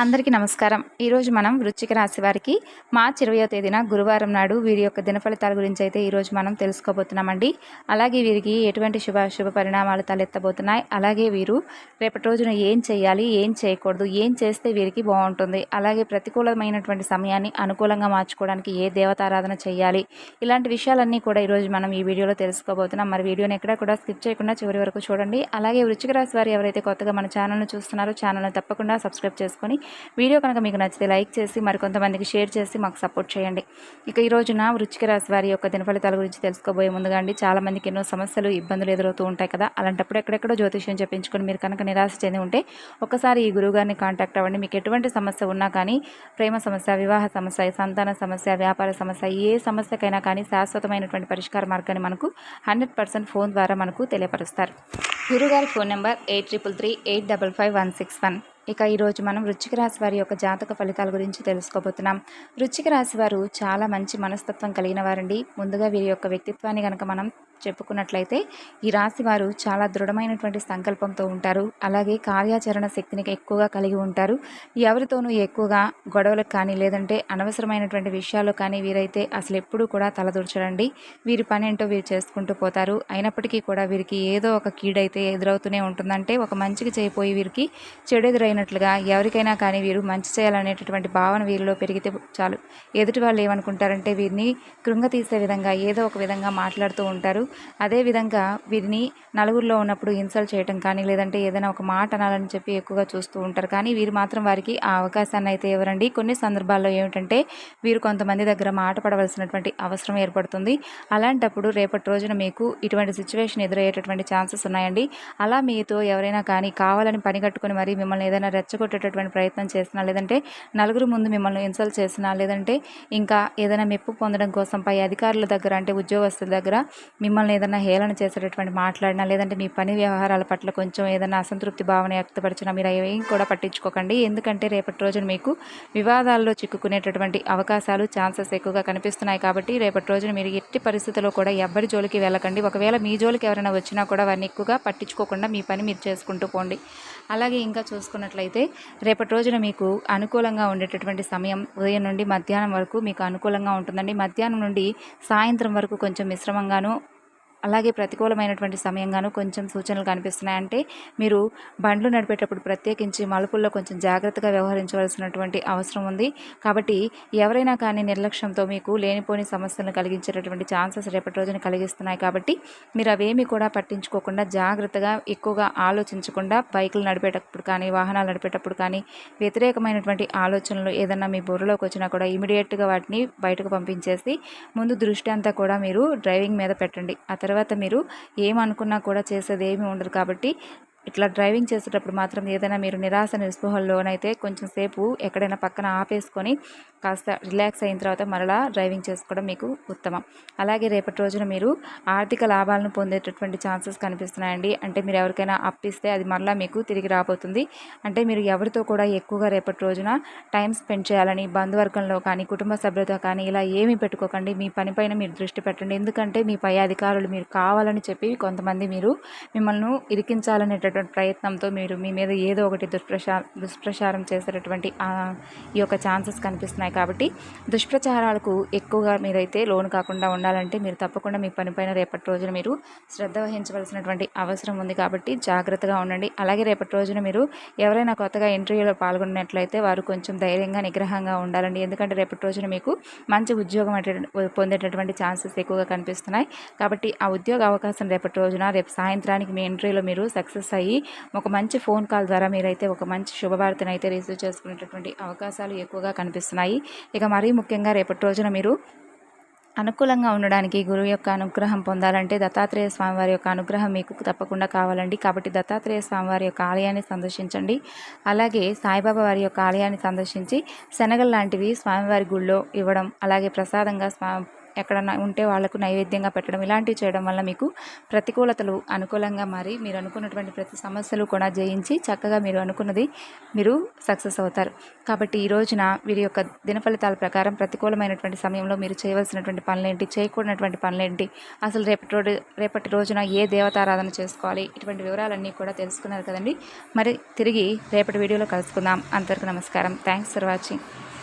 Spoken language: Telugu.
అందరికీ నమస్కారం. ఈరోజు మనం వృశ్చిక రాశి వారికి మార్చి 20వ తేదీన గురువారం నాడు వీరి యొక్క దినఫలితాల గురించి అయితే ఈరోజు మనం తెలుసుకోబోతున్నామండి. అలాగే వీరికి ఎటువంటి శుభ పరిణామాలు తలెత్తబోతున్నాయి, అలాగే వీరు రేపటి రోజున ఏం చేయాలి, ఏం చేయకూడదు, ఏం చేస్తే వీరికి బాగుంటుంది, అలాగే ప్రతికూలమైనటువంటి సమయాన్ని అనుకూలంగా మార్చుకోవడానికి ఏ దేవతారాధన చేయాలి, ఇలాంటి విషయాలన్నీ కూడా ఈరోజు మనం ఈ వీడియోలో తెలుసుకోబోతున్నాం. మరి వీడియోని ఎక్కడ కూడా స్కిప్ చేయకుండా చివరి వరకు చూడండి. అలాగే వృశ్చిక రాశి వారు ఎవరైతే కొత్తగా మన ఛానల్ను చూస్తున్నారో ఛానల్ను తప్పకుండా సబ్స్క్రైబ్ చేసుకొని వీడియో కనుక మీకు నచ్చితే లైక్ చేసి మరికొంతమందికి షేర్ చేసి మాకు సపోర్ట్ చేయండి. ఇక ఈ రోజున వృశ్చిక రాశి వారి యొక్క దినఫలితాల గురించి తెలుసుకోబోయే ముందుగా అండి, చాలా మందికి ఎన్నో సమస్యలు ఇబ్బందులు ఎదురవుతూ ఉంటాయి కదా. అలాంటప్పుడు ఎక్కడెక్కడో జ్యోతిష్యం చెప్పించుకొని మీరు కనుక నిరాశ చెంది ఉంటే ఒకసారి ఈ గురువుగారిని కాంటాక్ట్ అవ్వండి. మీకు ఎటువంటి సమస్య ఉన్నా కానీ, ప్రేమ సమస్య, వివాహ సమస్య, సంతాన సమస్య, వ్యాపార సమస్య, ఏ సమస్యకైనా కానీ శాశ్వతమైనటువంటి పరిష్కార మార్గాన్ని మనకు 100% ఫోన్ ద్వారా మనకు తెలియపరుస్తారు. గురుగారి ఫోన్ నెంబర్ 8338555161. ఇక ఈరోజు మనం వృశ్చిక రాశి వారి యొక్క జాతక ఫలితాల గురించి తెలుసుకోబోతున్నాం. వృశ్చిక రాశి వారు చాలా మంచి మనస్తత్వం కలిగిన వారండి. ముందుగా వీరి యొక్క వ్యక్తిత్వాన్ని కనుక మనం చెప్పుకున్నట్లయితే ఈ రాశి వారు చాలా దృఢమైనటువంటి సంకల్పంతో ఉంటారు. అలాగే కార్యాచరణ శక్తిని ఎక్కువగా కలిగి ఉంటారు. ఎవరితోనూ ఎక్కువగా గొడవలకు కానీ లేదంటే అనవసరమైనటువంటి విషయాల్లో కానీ వీరైతే అసలు ఎప్పుడూ కూడా తలదూర్చరండి. వీరి పని ఏంటో వీరు చేసుకుంటూ పోతారు. అయినప్పటికీ కూడా వీరికి ఏదో ఒక కీడైతే ఎదురవుతూనే ఉంటుందంటే ఒక మంచికి చేయపోయి వీరికి చెడు ఎదురైనట్లుగా ఎవరికైనా కానీ వీరు మంచి చేయాలనేటటువంటి భావన వీరిలో పెరిగితే చాలు ఎదుటి వాళ్ళు ఏమనుకుంటారంటే వీరిని కృంగతీసే విధంగా ఏదో ఒక విధంగా మాట్లాడుతూ ఉంటారు. అదేవిధంగా వీరిని నలుగురిలో ఉన్నప్పుడు ఇన్సల్ట్ చేయటం కానీ లేదంటే ఏదైనా ఒక మాట అనాలని చెప్పి ఎక్కువగా చూస్తూ ఉంటారు. కానీ వీరు మాత్రం వారికి ఆ అవకాశాన్ని అయితే ఇవ్వరండి. కొన్ని సందర్భాల్లో ఏమిటంటే వీరు కొంతమంది దగ్గర మాట పడవలసినటువంటి అవసరం ఏర్పడుతుంది. అలాంటప్పుడు రేపటి రోజున మీకు ఇటువంటి సిచ్యువేషన్ ఎదురయ్యేటటువంటి ఛాన్సెస్ ఉన్నాయండి. అలా మీతో ఎవరైనా కానీ కావాలని పని కట్టుకొని మరి మిమ్మల్ని ఏదైనా రెచ్చగొట్టేటటువంటి ప్రయత్నం చేసినా, లేదంటే నలుగురు ముందు మిమ్మల్ని ఇన్సల్ట్ చేసినా, లేదంటే ఇంకా ఏదైనా మెప్పు పొందడం కోసం పై అధికారుల దగ్గర అంటే ఉద్యోగస్తుల దగ్గర మిమ్మల్ని ఏదైనా హేళన చేసేటటువంటి మాట్లాడినా, లేదంటే మీ పని వ్యవహారాల పట్ల కొంచెం ఏదైనా అసంతృప్తి భావన వ్యక్తపరిచినా మీరు ఏం కూడా పట్టించుకోకండి. ఎందుకంటే రేపటి రోజున మీకు వివాదాల్లో చిక్కుకునేటటువంటి అవకాశాలు ఛాన్సెస్ ఎక్కువగా కనిపిస్తున్నాయి. కాబట్టి రేపటి రోజున మీరు ఎట్టి పరిస్థితుల్లో కూడా ఎవ్వరి జోలికి వెళ్ళకండి. ఒకవేళ మీ జోలికి ఎవరైనా వచ్చినా కూడా వారిని ఎక్కువగా పట్టించుకోకుండా మీ పని మీరు చేసుకుంటూ పోండి. అలాగే ఇంకా చూసుకున్నట్లయితే రేపటి రోజున మీకు అనుకూలంగా ఉండేటటువంటి సమయం ఉదయం నుండి మధ్యాహ్నం వరకు మీకు అనుకూలంగా ఉంటుందండి. మధ్యాహ్నం నుండి సాయంత్రం వరకు కొంచెం మిశ్రమంగాను, అలాగే ప్రతికూలమైనటువంటి సమయంగాను కొంచెం సూచనలు కనిపిస్తున్నాయి. అంటే మీరు బండ్లు నడిపేటప్పుడు ప్రత్యేకించి మలుపుల్లో కొంచెం జాగ్రత్తగా వ్యవహరించవలసినటువంటి అవసరం ఉంది. కాబట్టి ఎవరైనా కానీ నిర్లక్ష్యంతో మీకు లేనిపోని సమస్యలను కలిగించేటటువంటి ఛాన్సెస్ రేపటి రోజున కలిగిస్తున్నాయి. కాబట్టి మీరు అవేమీ కూడా పట్టించుకోకుండా జాగ్రత్తగా ఎక్కువగా ఆలోచించకుండా బైకులు నడిపేటప్పుడు కానీ, వాహనాలు నడిపేటప్పుడు కానీ వ్యతిరేకమైనటువంటి ఆలోచనలు ఏదన్నా మీ బుర్రలోకి వచ్చినా కూడా ఇమీడియట్గా వాటిని బయటకు పంపించేసి ముందు దృష్టి అంతా కూడా మీరు డ్రైవింగ్ మీద పెట్టండి. ఆ తర్వాత మీరు ఏమనుకున్నా కూడా చేసేది ఏమీ ఉండదు. కాబట్టి ఇట్లా డ్రైవింగ్ చేసేటప్పుడు మాత్రం ఏదైనా మీరు నిరాశ నిస్పృహల్లోనైతే కొంచెం సేపు ఎక్కడైనా పక్కన ఆపేసుకొని కాస్త రిలాక్స్ అయిన తర్వాత మరలా డ్రైవింగ్ చేసుకోవడం మీకు ఉత్తమం. అలాగే రేపటి రోజున మీరు ఆర్థిక లాభాలను పొందేటటువంటి ఛాన్సెస్ కనిపిస్తున్నాయండి. అంటే మీరు ఎవరికైనా అప్పిస్తే అది మరలా మీకు తిరిగి రాబోతుంది. అంటే మీరు ఎవరితో కూడా ఎక్కువగా రేపటి రోజున టైం స్పెండ్ చేయాలని బంధువర్గంలో కానీ, కుటుంబ సభ్యులతో కానీ ఇలా ఏమీ పెట్టుకోకండి. మీ పనిపైన మీరు దృష్టి పెట్టండి. ఎందుకంటే మీ పై అధికారులు మీరు కావాలని చెప్పి కొంతమంది మీరు మిమ్మల్ని ఇరికించాలనేటటువంటి ప్రయత్నంతో మీరు మీ మీద ఏదో ఒకటి దుష్ప్రచారం చేసేటటువంటి ఈ యొక్క ఛాన్సెస్ కనిపిస్తున్నాయి. కాబట్టి దుష్ప్రచారాలకు ఎక్కువగా మీరైతే లోను కాకుండా ఉండాలంటే మీరు తప్పకుండా మీ పనిపైన రేపటి రోజున మీరు శ్రద్ధ వహించవలసినటువంటి అవసరం ఉంది. కాబట్టి జాగ్రత్తగా ఉండండి. అలాగే రేపటి రోజున మీరు ఎవరైనా కొత్తగా ఇంటర్వ్యూలో పాల్గొన్నట్లయితే వారు కొంచెం ధైర్యంగా నిగ్రహంగా ఉండాలండి. ఎందుకంటే రేపటి రోజున మీకు మంచి ఉద్యోగం పొందేటటువంటి ఛాన్సెస్ ఎక్కువగా కనిపిస్తున్నాయి. కాబట్టి ఆ ఉద్యోగ అవకాశం రేపటి రోజున రేపు సాయంత్రానికి మీ ఇంటర్వ్యూలో మీరు సక్సెస్ అయ్యి ఒక మంచి ఫోన్ కాల్ ద్వారా మీరైతే ఒక మంచి శుభవార్తను అయితే రిసీవ్ చేసుకునేటటువంటి అవకాశాలు ఎక్కువగా కనిపిస్తున్నాయి. ఇక మరీ ముఖ్యంగా రేపటి రోజున మీరు అనుకూలంగా ఉండడానికి గురువు యొక్క అనుగ్రహం పొందాలంటే దత్తాత్రేయ స్వామివారి యొక్క అనుగ్రహం మీకు తప్పకుండా కావాలండి. కాబట్టి దత్తాత్రేయ స్వామివారి యొక్క ఆలయాన్ని సందర్శించండి. అలాగే సాయిబాబా వారి యొక్క ఆలయాన్ని సందర్శించి శనగలు లాంటివి స్వామివారి గుళ్ళో ఇవ్వడం, అలాగే ప్రసాదంగా ఎక్కడన్నా ఉంటే వాళ్ళకు నైవేద్యంగా పెట్టడం ఇలాంటివి చేయడం వల్ల మీకు ప్రతికూలతలు అనుకూలంగా మారి మీరు అనుకున్నటువంటి ప్రతి సమస్యలు కూడా జయించి చక్కగా మీరు అనుకున్నది మీరు సక్సెస్ అవుతారు. కాబట్టి ఈ రోజున వీరి యొక్క దిన ఫలితాల ప్రకారం ప్రతికూలమైనటువంటి సమయంలో మీరు చేయవలసినటువంటి పనులేంటి, చేయకూడనటువంటి పనులేంటి, అసలు రేపటి రోజున ఏ దేవతారాధన చేసుకోవాలి, ఇటువంటి వివరాలన్నీ కూడా తెలుసుకున్నారు కదండి. మరి తిరిగి రేపటి వీడియోలో కలుసుకుందాం. అంతవరకు నమస్కారం. Thanks for watching.